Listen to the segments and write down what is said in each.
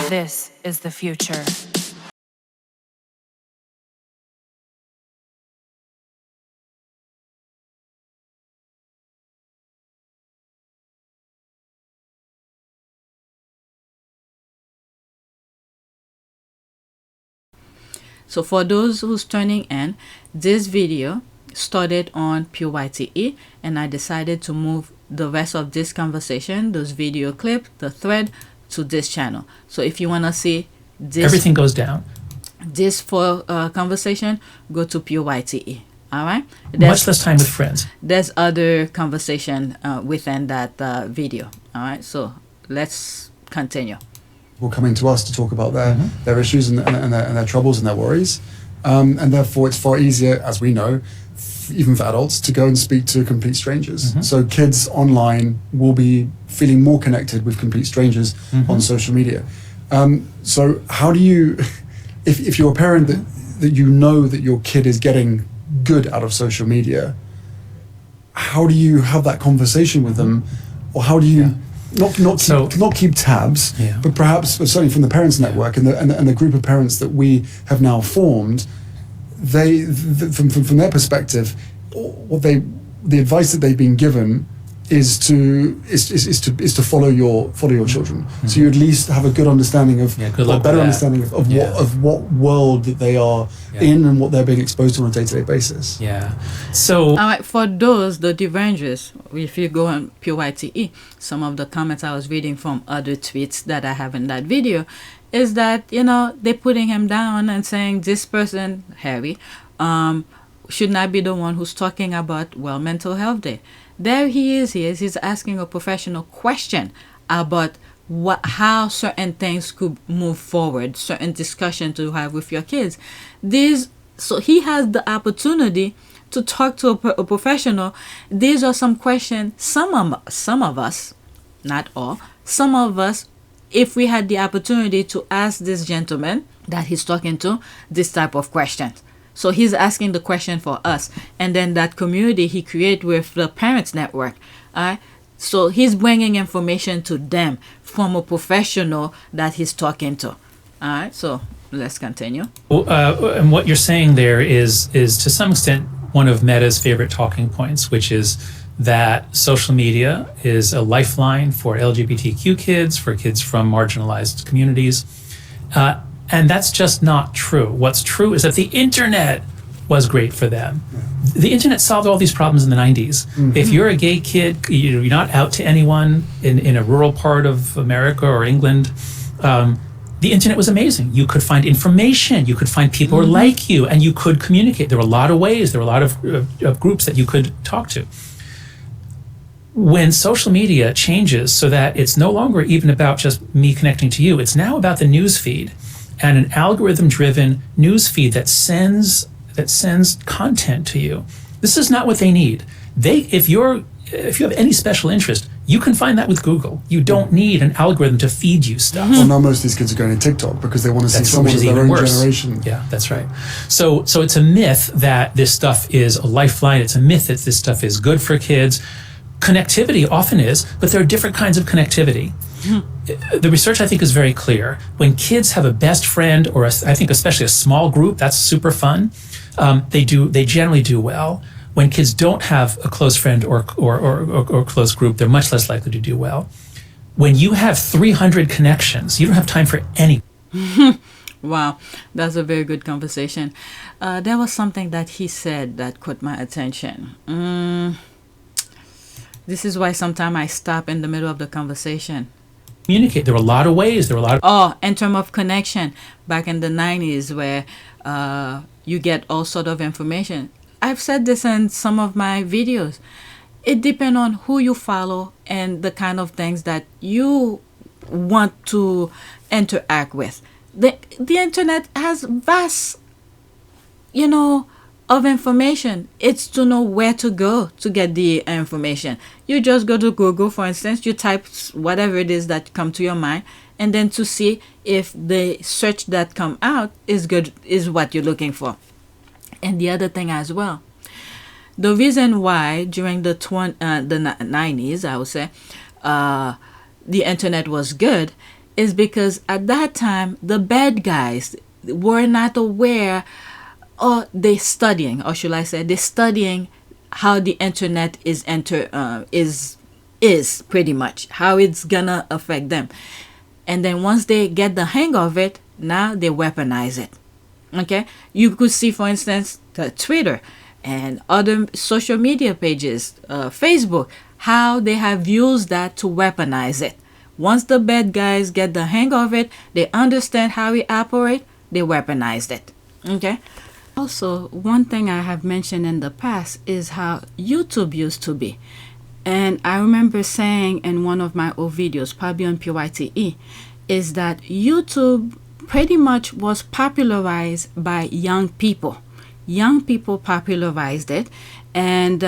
This is the future. So for those who's tuning in, this video started on PYTE, and I decided to move the rest of this conversation, those video clip, the thread, to this channel. So if you want to see this, everything goes down. This for conversation, go to PYTE. All right. Much less time with friends. There's other conversation within that video. All right. So let's continue. People coming to us to talk about their issues and their troubles and their worries, and therefore it's far easier, as we know, even for adults, to go and speak to complete strangers. So kids online will be feeling more connected with complete strangers on social media. So how do you, if you're a parent that you know that your kid is getting good out of social media, how do you have that conversation with them, or how do you not keep tabs, but perhaps certainly from the Parents Network and the group of parents that we have now formed, from their perspective, the advice that they've been given is to follow your children. So you at least have a good understanding of a better understanding of what world that they are in and what they're being exposed to on a day-to-day basis. So all right, for those the divergence, if you go on PYTE, some of the comments I was reading from other tweets that I have in that video is that, they're putting him down and saying this person, Harry, should not be the one who's talking about Mental Health Day. There he's asking a professional question about how certain things could move forward, certain discussion to have with your kids. So he has the opportunity to talk to a professional. These are some questions some of us, not all, some of us, if we had the opportunity to ask this gentleman that he's talking to this type of questions. So he's asking the question for us, and then that community he create with the Parents Network. So he's bringing information to them from a professional that he's talking to. All right, so let's continue. And what you're saying there is to some extent one of Meta's favorite talking points, which is that social media is a lifeline for LGBTQ kids, for kids from marginalized communities. And that's just not true. What's true is that the internet was great for them. The internet solved all these problems in the 90s. If you're a gay kid, you're not out to anyone in a rural part of America or England, the internet was amazing. You could find information, you could find people who are like you, and you could communicate. There were a lot of ways, there were a lot of groups that you could talk to. When social media changes so that it's no longer even about just me connecting to you, it's now about the news feed. And an algorithm-driven news feed that sends content to you. This is not what they need. If you have any special interest, you can find that with Google. You don't need an algorithm to feed you stuff. Well, now most of these kids are going to TikTok because they want to see someone of their own generation. Yeah, that's right. So it's a myth that this stuff is a lifeline. It's a myth that this stuff is good for kids. Connectivity often is, but there are different kinds of connectivity. The research, I think, is very clear. When kids have a best friend, or I think especially a small group, that's super fun. They generally do well. When kids don't have a close friend or close group, they're much less likely to do well. When you have 300 connections, you don't have time for any. Wow, that's a very good conversation. There was something that he said that caught my attention. This is why sometimes I stop in the middle of the conversation. Communicate. There are a lot of ways. There are a lot of... in terms of connection, back in the 90s where you get all sort of information. I've said this in some of my videos. It depends on who you follow and the kind of things that you want to interact with. The internet has vast, of information. It's to know where to go to get the information. You just go to Google, for instance, you type whatever it is that come to your mind, and then to see if the search that come out is good, is what you're looking for. And the other thing as well, the reason why during the 90s, I would say, the internet was good is because at that time the bad guys were not aware, or they're studying, or should I say they're studying how the internet is pretty much how it's gonna affect them. And then once they get the hang of it, now they weaponize it. Okay, you could see, for instance, the Twitter and other social media pages, Facebook, how they have used that to weaponize it. Once the bad guys get the hang of it, they understand how it operates, they weaponized it. Okay. Also, one thing I have mentioned in the past is how YouTube used to be. And I remember saying in one of my old videos, probably on PYTE, is that YouTube pretty much was popularized by young people. Young people popularized it, and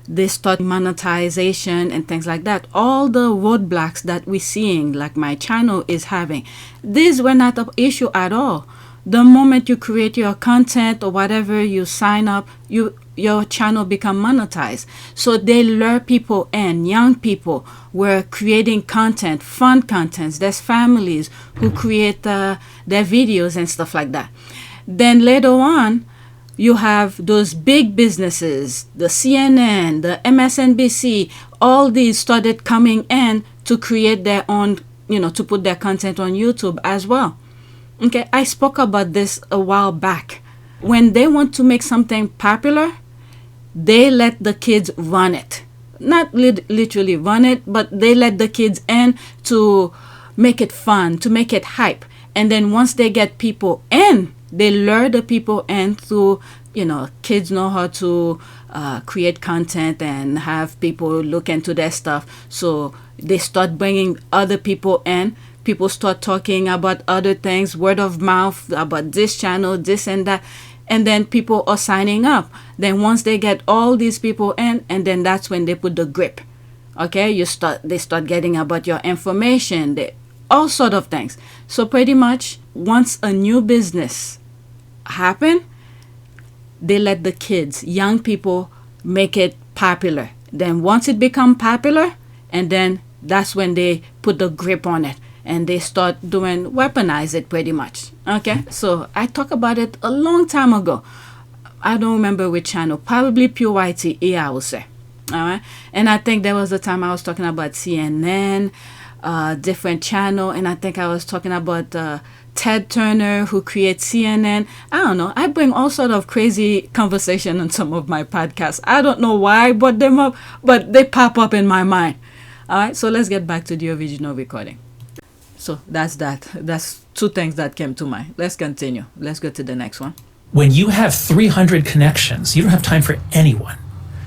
they started monetization and things like that. All the roadblocks that we're seeing, like my channel is having, these were not an issue at all. The moment you create your content or whatever, you sign up, your channel become monetized. So they lure people in. Young people were creating content, fun contents. There's families who create their videos and stuff like that. Then later on, you have those big businesses, the CNN, the MSNBC, all these started coming in to create their own, to put their content on YouTube as well. Okay, I spoke about this a while back. When they want to make something popular, they let the kids run it. Not literally run it, but they let the kids in to make it fun, to make it hype. And then once they get people in, they lure the people in through, kids know how to create content and have people look into their stuff. So they start bringing other people in. People start talking about other things, word of mouth, about this channel, this and that. And then people are signing up. Then once they get all these people in, and then that's when they put the grip. Okay, they start getting about your information, all sort of things. So pretty much once a new business happen, they let the kids, young people, make it popular. Then once it become popular, and then that's when they put the grip on it. And they start weaponize it pretty much. Okay, so I talked about it a long time ago. I don't remember which channel, probably PYTE, I would say. All right, and I think there was a time I was talking about CNN, different channel, and I think I was talking about Ted Turner, who creates CNN. I don't know. I bring all sort of crazy conversation on some of my podcasts. I don't know why I brought them up, but they pop up in my mind. All right, so let's get back to the original recording. So that's that. That's two things that came to mind. Let's continue. Let's go to the next one. When you have 300 connections, you don't have time for anyone.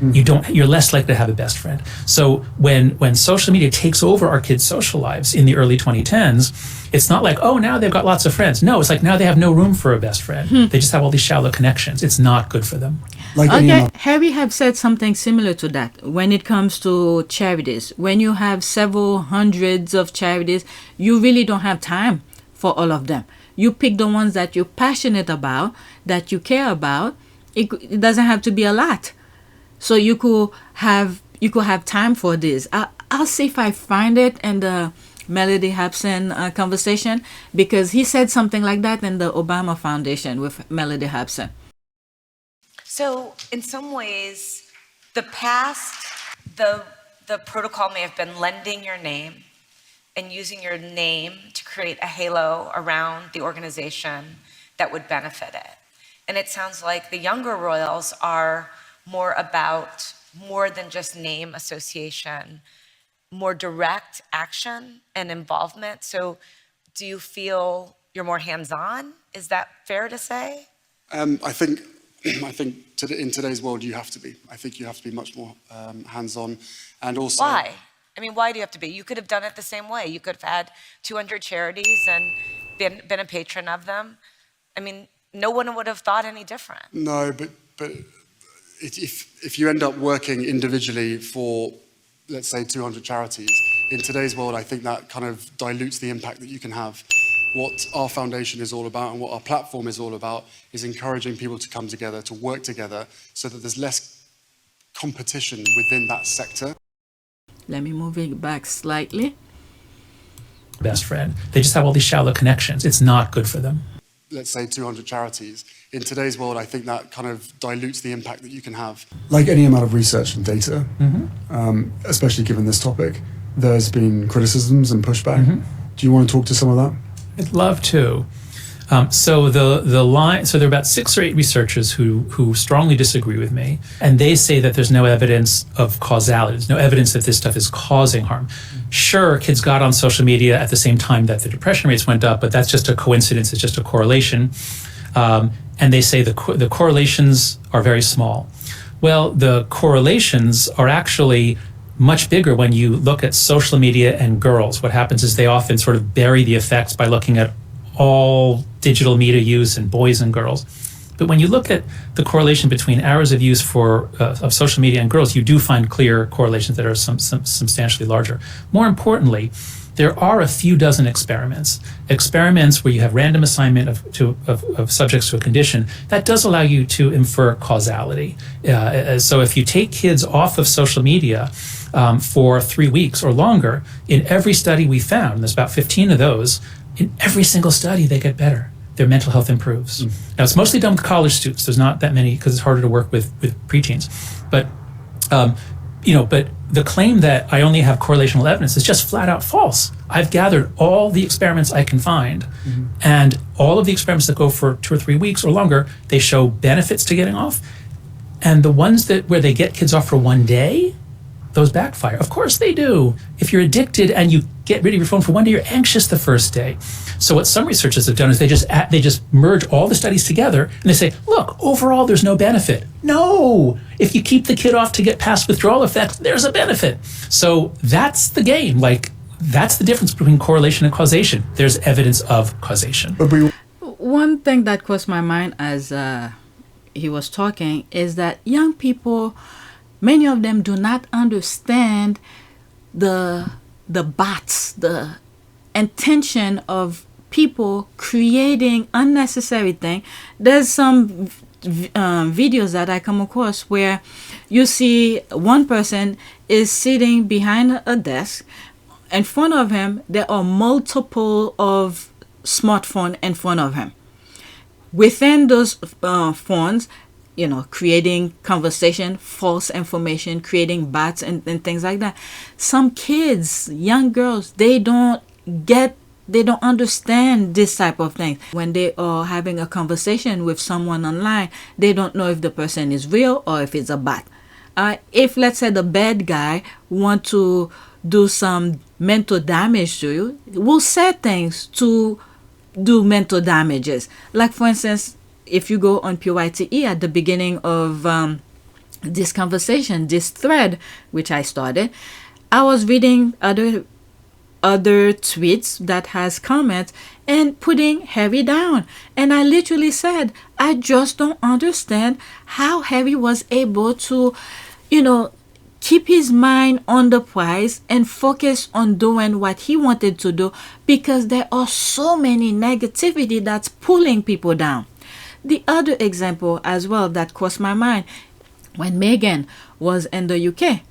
You're less likely to have a best friend. So when social media takes over our kids' social lives in the early 2010s, it's not like, oh, now they've got lots of friends. No, it's like now they have no room for a best friend. They just have all these shallow connections. It's not good for them. Okay, Harry have said something similar to that when it comes to charities. When you have several hundreds of charities, you really don't have time for all of them. You pick the ones that you're passionate about, that you care about. It doesn't have to be a lot. So you could have time for this. I'll see if I find it in the Melody Hapson conversation, because he said something like that in the Obama Foundation with Melody Hapson. So in some ways, the past, the protocol may have been lending your name and using your name to create a halo around the organization that would benefit it. And it sounds like the younger royals are more than just name association, more direct action and involvement. So do you feel you're more hands-on? Is that fair to say? I think in today's world you have to be. I think you have to be much more hands-on, and also. Why? I mean, why do you have to be? You could have done it the same way. You could have had 200 charities and been a patron of them. I mean, no one would have thought any different. No, but if you end up working individually for, let's say, 200 charities, in today's world, I think that kind of dilutes the impact that you can have. What our foundation is all about and what our platform is all about is encouraging people to come together, to work together, so that there's less competition within that sector. Let me move it back slightly. best friend. They just have all these shallow connections. It's not good for them. Let's say 200 charities. In today's world, I think that kind of dilutes the impact that you can have. Like any amount of research and data, especially given this topic, there's been criticisms and pushback. Do you want to talk to some of that? I'd love to. So there are about 6 or 8 researchers who strongly disagree with me, and they say that there's no evidence of causality. There's no evidence that this stuff is causing harm. Sure, kids got on social media at the same time that the depression rates went up, but that's just a coincidence. It's just a correlation. And they say the correlations are very small. Well, the correlations are actually much bigger when you look at social media and girls. What happens is they often sort of bury the effects by looking at all digital media use and boys and girls. But when you look at the correlation between hours of use of social media and girls, you do find clear correlations that are substantially larger. More importantly, there are a few dozen experiments where you have random assignment of subjects to a condition that does allow you to infer causality. So if you take kids off of social media for 3 weeks or longer, in every study we found, and there's about 15 of those, in every single study they get better. Their mental health improves. Now it's mostly done with college students. There's not that many because it's harder to work with preteens. But but the claim that I only have correlational evidence is just flat out false. I've gathered all the experiments I can find, and all of the experiments that go for 2 or 3 weeks or longer, they show benefits to getting off. And the ones where they get kids off for 1 day, those backfire. Of course they do. If you're addicted and you get rid of your phone for 1 day, you're anxious the first day. So what some researchers have done is they just merge all the studies together and they say, look, overall there's no benefit. No, if you keep the kid off to get past withdrawal effects, there's a benefit. So that's the game. Like, that's the difference between correlation and causation. There's evidence of causation. One thing that crossed my mind as he was talking is that young people, many of them do not understand the bots, the intention of people creating unnecessary things. There's some videos that I come across where you see one person is sitting behind a desk. In front of him, there are multiple of smartphone in front of him. Within those phones, creating conversation, false information, creating bots and things like that. Some kids, young girls, they don't understand this type of thing. When they are having a conversation with someone online, they don't know if the person is real or if it's a bot. If, let's say, the bad guy want to do some mental damage to you, will say things to do mental damages. Like, for instance, if you go on PYTE at the beginning of this conversation, this thread, which I started, I was reading other tweets that has comments and putting Harry down. And I literally said, I just don't understand how Harry was able to, keep his mind on the prize and focus on doing what he wanted to do, because there are so many negativity that's pulling people down. The other example as well that crossed my mind when Megan was in the UK,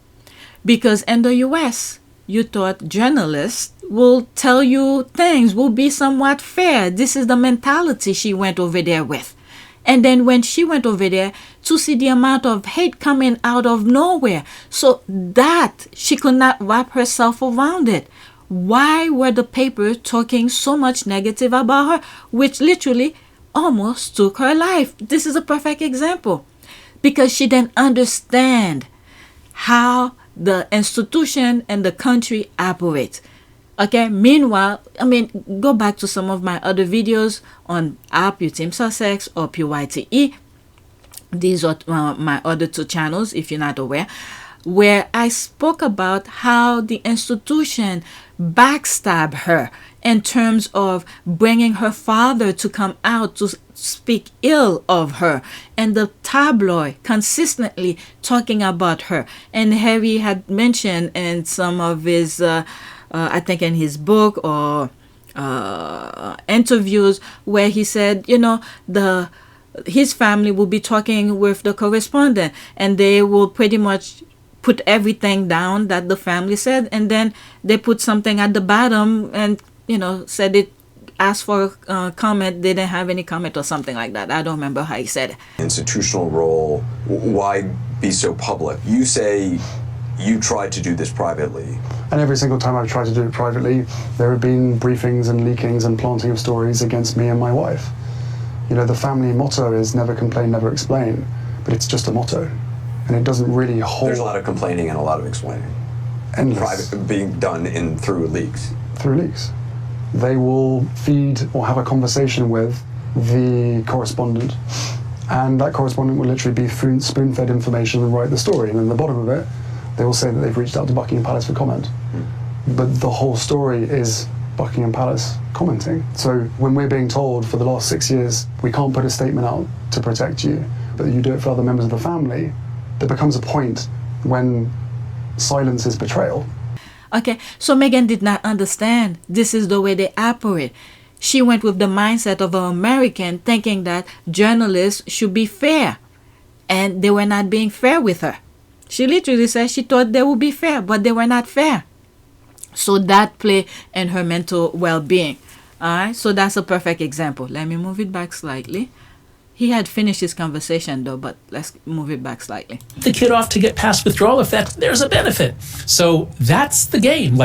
because in the US, you thought journalists will tell you things, will be somewhat fair. This is the mentality she went over there with. And then when she went over there to see the amount of hate coming out of nowhere, so that she could not wrap herself around it. Why were the papers talking so much negative about her, which literally almost took her life? This is a perfect example, because she didn't understand how the institution and the country operate. Okay, meanwhile, go back to some of my other videos on OPPS, Team Sussex, or PYTE. These are my other 2 channels, if you're not aware, where I spoke about how the institution backstab her in terms of bringing her father to come out to speak ill of her, and the tabloid consistently talking about her. And Harry had mentioned in some of his I think in his book or interviews, where he said, his family will be talking with the correspondent, and they will pretty much put everything down that the family said, and then they put something at the bottom and said it, asked for a comment, they didn't have any comment or something like that. I don't remember how he said it. Institutional role, why be so public? You say you tried to do this privately. And every single time I've tried to do it privately, there have been briefings and leakings and planting of stories against me and my wife. The family motto is never complain, never explain, but it's just a motto. And it doesn't really hold. There's a lot of complaining and a lot of explaining. Endless. Private being done through leaks. Through leaks. They will feed or have a conversation with the correspondent, and that correspondent will literally be spoon-fed information and write the story. And in the bottom of it, they will say that they've reached out to Buckingham Palace for comment. But the whole story is Buckingham Palace commenting. So when we're being told for the last 6 years, we can't put a statement out to protect you, but you do it for other members of the family, there becomes a point when silence is betrayal. Okay, so Meghan did not understand this is the way they operate. She went with the mindset of an American, thinking that journalists should be fair, and they were not being fair with her. She literally said she thought they would be fair, but they were not fair. So that play in her mental well-being. All right, so that's a perfect example. Let me move it back slightly. He had finished his conversation though, but let's move it back slightly. The kid off to get past withdrawal effect, there's a benefit. So that's the game.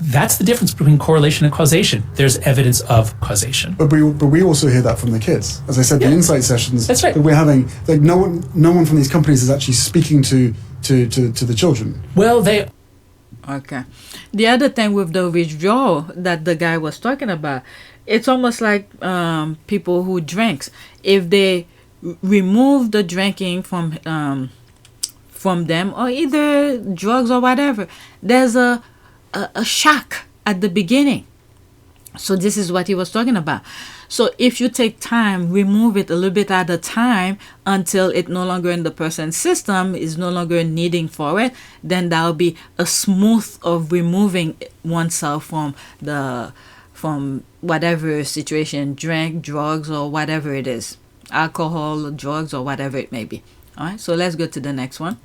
That's the difference between correlation and causation. There's evidence of causation. But we also hear that from the kids. As I said, the insight sessions That's right. that we're having, no one from these companies is actually speaking to the children. Well, they... Okay. The other thing with the withdrawal that the guy was talking about, it's almost like people who drinks. If they remove the drinking from them, or either drugs or whatever, there's a shock at the beginning. So this is what he was talking about. So if you take time, remove it a little bit at a time until it no longer in the person's system, is no longer needing for it, then that'll be a smooth of removing oneself from whatever situation, drink, drugs, or whatever it is, alcohol, drugs, or whatever it may be. All right, so let's go to the next one.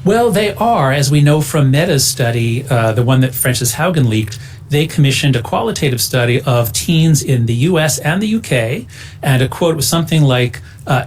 Well, they are, as we know from Meta's study, the one that Frances Haugen leaked. They commissioned a qualitative study of teens in the US and the UK, and a quote was something like,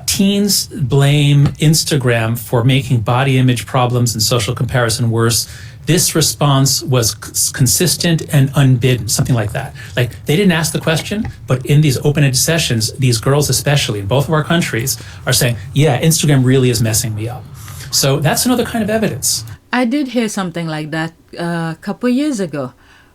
teens blame Instagram for making body image problems and social comparison worse. This response was consistent and unbidden, something like that. Like, they didn't ask the question, but in these open-ended sessions, these girls especially in both of our countries are saying, yeah, Instagram really is messing me up. So that's another kind of evidence. I did hear something like that a couple years ago.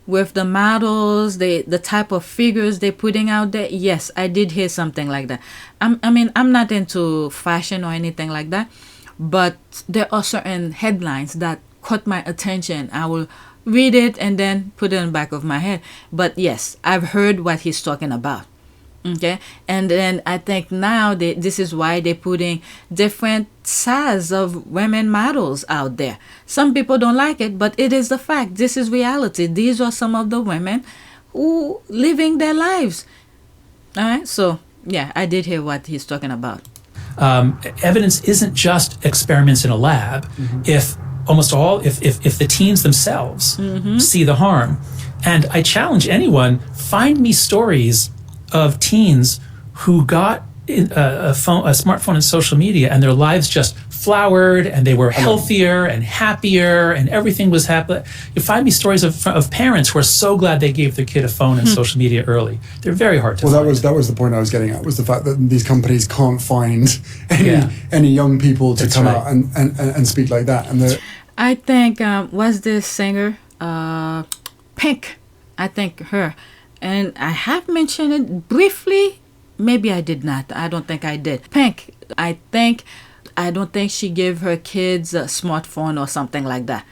With the models, the type of figures they're putting out there, yes, I did hear something like that. I'm not into fashion or anything like that, but there are certain headlines that caught my attention. I will read it and then put it in the back of my head. But yes, I've heard what he's talking about. Okay, and then I think now this is why they're putting different size of women models out there. Some people don't like it, but it is the fact. This is reality. These are some of the women who living their lives. All right, so yeah, I did hear what he's talking about. Evidence isn't just experiments in a lab. If the teens themselves see the harm, and I challenge anyone, find me stories of teens who got a smartphone and social media, and their lives just flowered, and they were healthier and happier, and everything was happy. You find me stories of parents who are so glad they gave their kid a phone and social media early. They're very hard to find. That was the point I was getting at, was the fact that these companies can't find any young people to come out and speak like that. And I think was this singer Pink? I think her. And I have mentioned it briefly. Maybe I did not. I don't think I did. Pink, I don't think she gave her kids a smartphone or something like that.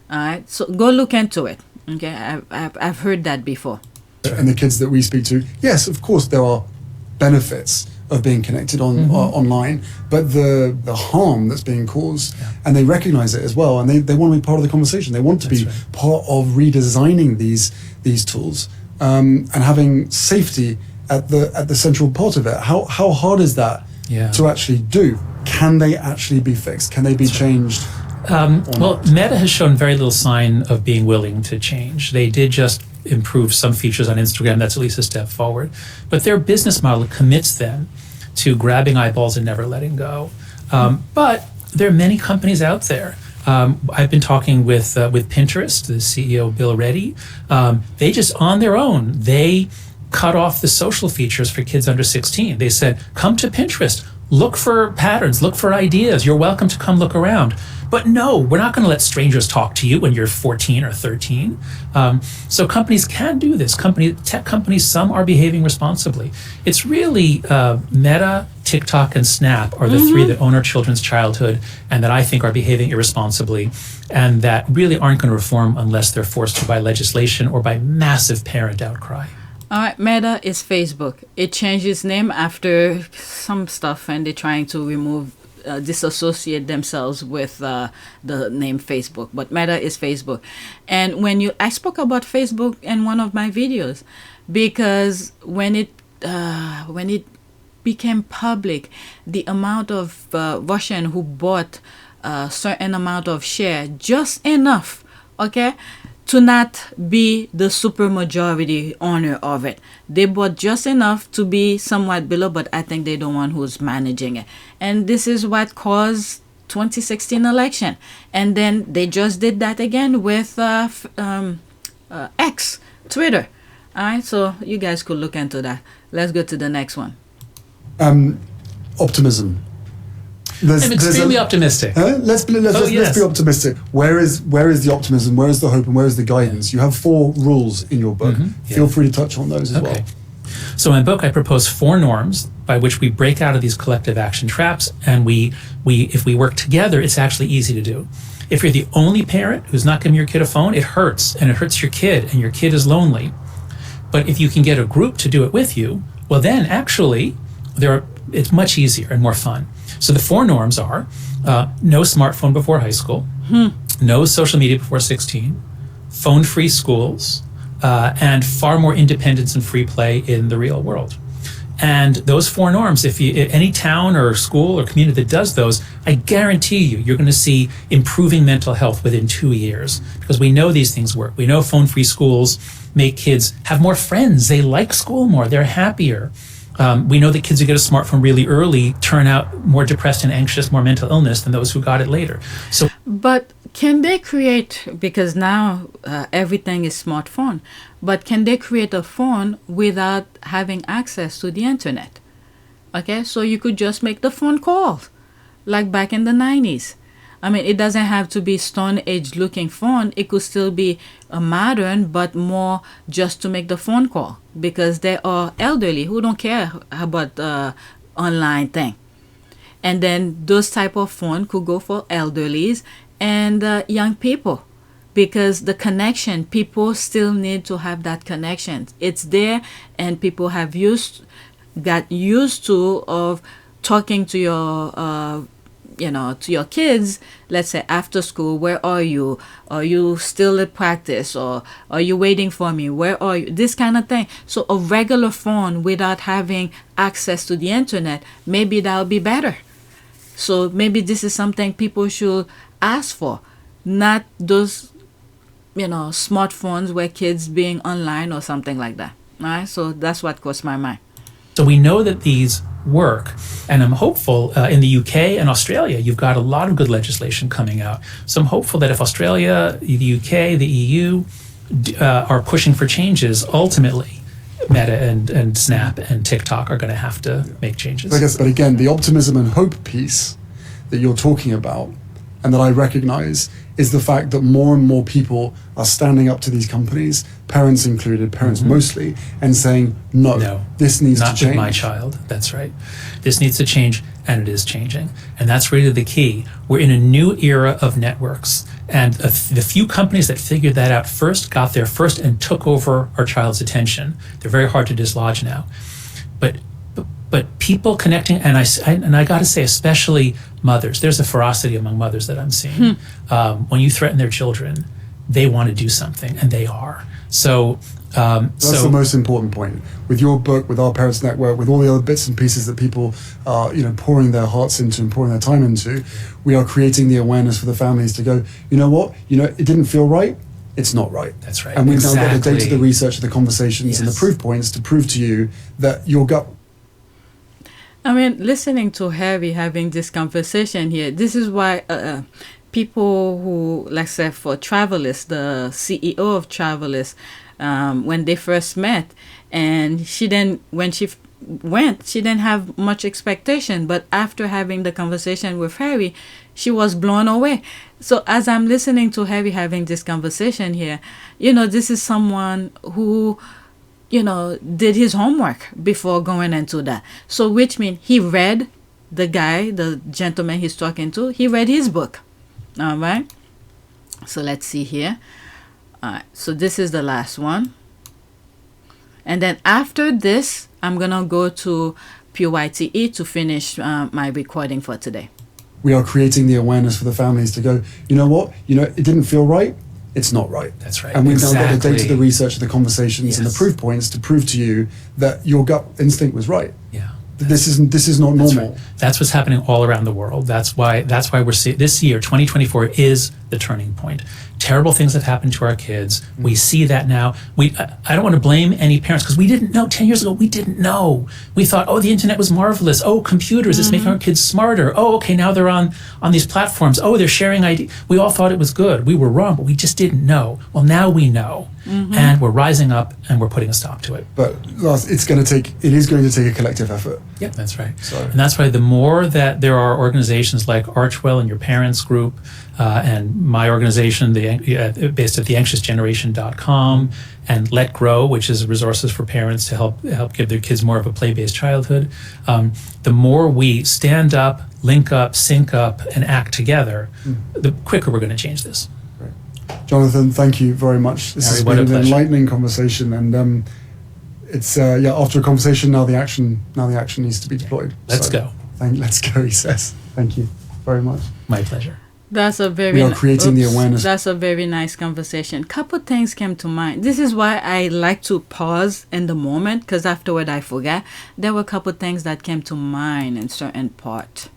All right, so go look into it. Okay, I've heard that before. And the kids that we speak to, yes, of course, there are benefits of being connected online, but the harm that's being caused, and they recognize it as well, and they want to be part of the conversation. They want to be part of redesigning these tools. And having safety at the central part of it. How hard is that to actually do? Can they actually be fixed? Can they be changed? Well, Meta has shown very little sign of being willing to change. They did just improve some features on Instagram. That's at least a step forward. But their business model commits them to grabbing eyeballs and never letting go. But there are many companies out there. I've been talking with Pinterest, the CEO Bill Reddy. They just on their own, they cut off the social features for kids under 16. They said, come to Pinterest, look for patterns, look for ideas. You're welcome to come look around. But no, we're not going to let strangers talk to you when you're 14 or 13. So companies can do this. Tech companies, some are behaving responsibly. It's really Meta, TikTok, and Snap are the three that own our children's childhood and that I think are behaving irresponsibly and that really aren't going to reform unless they're forced to by legislation or by massive parent outcry. All right, Meta is Facebook. It changed its name after some stuff, and they're trying to disassociate themselves with the name Facebook. But Meta is Facebook. And I spoke about Facebook in one of my videos, because when it became public, the amount of Russian who bought a certain amount of share, just enough, okay, to not be the super majority owner of it. They bought just enough to be somewhat below, but I think they're the one who's managing it. And this is what caused 2016 election. And then they just did that again with X, Twitter. All right, so you guys could look into that. Let's go to the next one. Optimism. I'm extremely optimistic. Let's be optimistic. Where is the optimism? Where is the hope? And where is the guidance? You have 4 rules in your book. Feel free to touch on those as well. So in my book, I propose 4 norms by which we break out of these collective action traps, and if we work together, it's actually easy to do. If you're the only parent who's not giving your kid a phone, it hurts, and it hurts your kid, and your kid is lonely. But if you can get a group to do it with you, well, then actually, it's much easier and more fun. So the 4 norms are no smartphone before high school, no social media before 16, phone-free schools, and far more independence and free play in the real world. And those 4 norms, if any town or school or community that does those, I guarantee you're going to see improving mental health within 2 years, because we know these things work. We know phone-free schools make kids have more friends. They like school more. They're happier. We know that kids who get a smartphone really early turn out more depressed and anxious, more mental illness than those who got it later. But can they create, because now everything is smartphone, but can they create a phone without having access to the internet? Okay, so you could just make the phone call, like back in the 90s. I mean, it doesn't have to be Stone Age looking phone. It could still be a modern, but more just to make the phone call, because there are elderly who don't care about the online thing. And then those type of phone could go for elderlies and young people, because the connection, people still need to have that connection. It's there, and people have got used to of talking to your to your kids, let's say after school, where are you? Are you still at practice? Or are you waiting for me? Where are you? This kind of thing. So a regular phone without having access to the internet, maybe that'll be better. So maybe this is something people should ask for, not those, smartphones where kids being online or something like that. All right. So that's what crossed my mind. So we know that these work, and I'm hopeful in the UK and Australia, you've got a lot of good legislation coming out. So I'm hopeful that if Australia, the UK, the EU are pushing for changes, ultimately Meta and Snap and TikTok are going to have to make changes. But again, the optimism and hope piece that you're talking about and that I recognize is the fact that more and more people are standing up to these companies, parents included, parents mostly, and saying, no, this needs to change. Not with my child. That's right. This needs to change, and it is changing. And that's really the key. We're in a new era of networks. And the few companies that figured that out first got there first and took over our child's attention. They're very hard to dislodge now. But people connecting, and I got to say, especially mothers, there's a ferocity among mothers that I'm seeing. When you threaten their children, they want to do something, and they are. So That's the most important point. With your book, with our Parents Network, with all the other bits and pieces that people are, pouring their hearts into and pouring their time into, we are creating the awareness for the families to go, you know what? It didn't feel right. It's not right. That's right. And we've now got the Exactly. data, the research, the conversations, and the Yes. proof points to prove to you that your gut. I mean, listening to Harry having this conversation here, this is why people who, let's say for Travelist, the CEO of Travelist, when they first met, and when she went, she didn't have much expectation, but after having the conversation with Harry, she was blown away. So as I'm listening to Harry having this conversation here, this is someone who did his homework before going into that. So which means he read the gentleman he's talking to, he read his book. All right. So let's see here. All right. So this is the last one. And then after this, I'm going to go to PYTE to finish my recording for today. We are creating the awareness for the families to go, you know what? It didn't feel right. It's not right. That's right. And we've now got the Exactly. data, the research, the conversations, and the Yes. proof points to prove to you that your gut instinct was right. Yeah. This is not That's normal. right. That's what's happening all around the world. That's why we're seeing this year, 2024, is the turning point. Terrible things have happened to our kids. We see that now. I don't want to blame any parents because we didn't know 10 years ago. We didn't know. We thought, oh, the internet was marvelous. Oh, computers, it's making our kids smarter. Oh, okay, now they're on these platforms. Oh, they're sharing ideas. We all thought it was good. We were wrong, but we just didn't know. Well, now we know, and we're rising up and we're putting a stop to it. But Lars, it is going to take a collective effort. Yep, that's right. So- And that's why the more that there are organizations like Archewell and your parents group, and my organization, based at theanxiousgeneration.com, and Let Grow, which is resources for parents to help give their kids more of a play-based childhood. The more we stand up, link up, sync up, and act together, the quicker we're going to change this. Jonathan, thank you very much. This Harry, has what been a an pleasure. enlightening conversation, and it's after a conversation, now the action needs to be deployed. Let's go. Let's go, he says. Thank you very much. My pleasure. That's a very We are creating the awareness. That's a very nice conversation. Couple things came to mind. This is why I like to pause in the moment, because afterward I forget. There were a couple things that came to mind in certain part.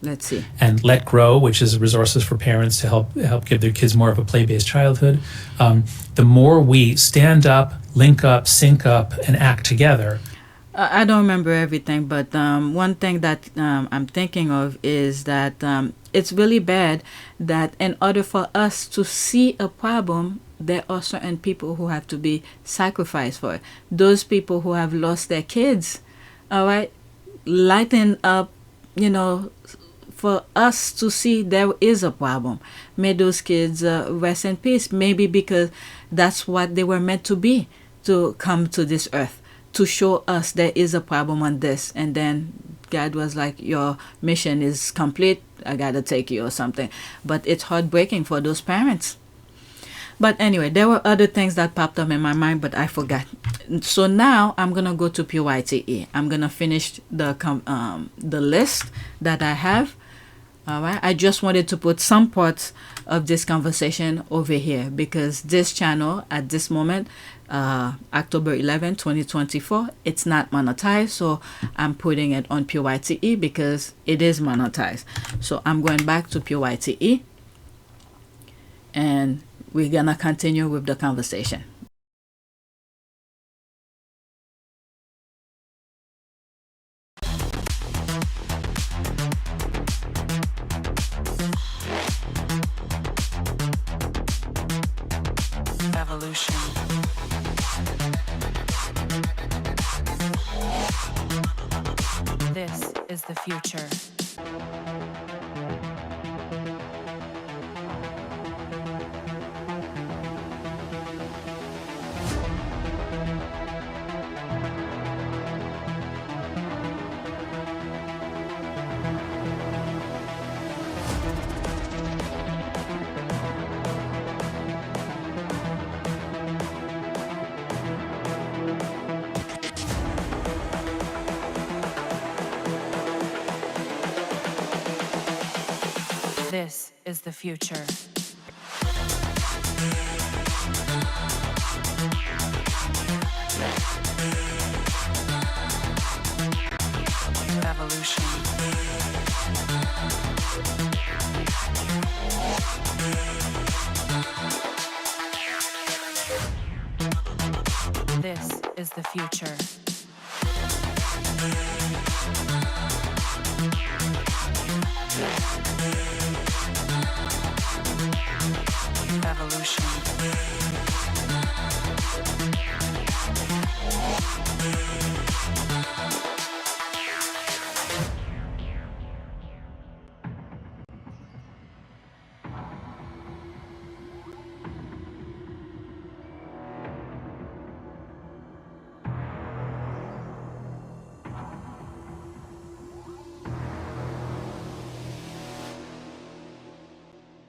Let's see. And Let Grow, which is resources for parents to help give their kids more of a play-based childhood. The more we stand up, link up, sync up, and act together. I don't remember everything, but one thing that I'm thinking of is that it's really bad that in order for us to see a problem, there are certain people who have to be sacrificed for it. Those people who have lost their kids, all right, lighten up, for us to see there is a problem. May those kids rest in peace, maybe because that's what they were meant to be, to come to this earth, to show us there is a problem on this. And then God was like, your mission is complete, I gotta take you or something. But it's heartbreaking for those parents. But anyway, there were other things that popped up in my mind, but I forgot. So now I'm gonna go to PYTE. I'm gonna finish the list that I have. All right. I just wanted to put some parts of this conversation over here because this channel at this moment, October 11, 2024, it's not monetized. So I'm putting it on PYTE because it is monetized. So I'm going back to PYTE and we're going to continue with the conversation. Evolution. This is the future. This is the future. This is the future. Evolution.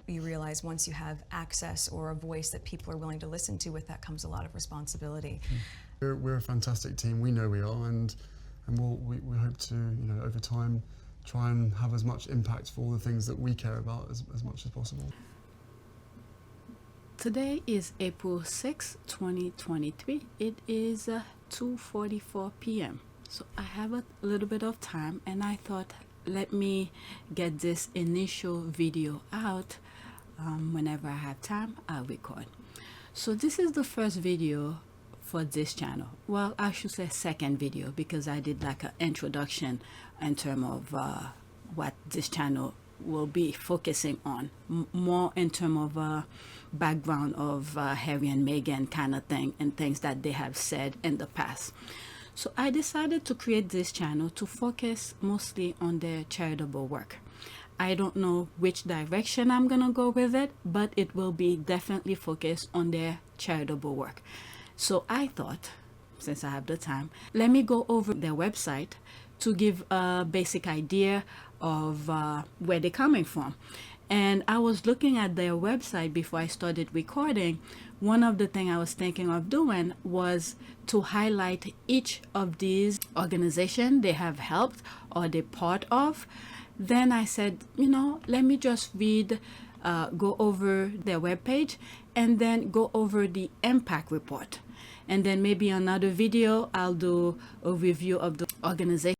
You realize once you have access or a voice that people are willing to listen to, with that comes a lot of responsibility. We're a fantastic team. We know we are, and we hope to, over time, try and have as much impact for all the things that we care about as much as possible. Today is April 6, 2023. It is 2:44 p.m. So I have a little bit of time, and I thought, let me get this initial video out. Whenever I have time, I'll record. So this is the first video for this channel. Well, I should say second video, because I did like an introduction in terms of what this channel will be focusing on, more in terms of background of Harry and Meghan kind of thing, and things that they have said in the past. So I decided to create this channel to focus mostly on their charitable work. I don't know which direction I'm gonna go with it, but it will be definitely focused on their charitable work. So I thought, since I have the time, let me go over their website to give a basic idea of where they're coming from. And I was looking at their website before I started recording. One of the things I was thinking of doing was to highlight each of these organizations they have helped or they're part of. Then I said, let me just read, go over their webpage, and then go over the impact report. And then maybe another video, I'll do a review of the organization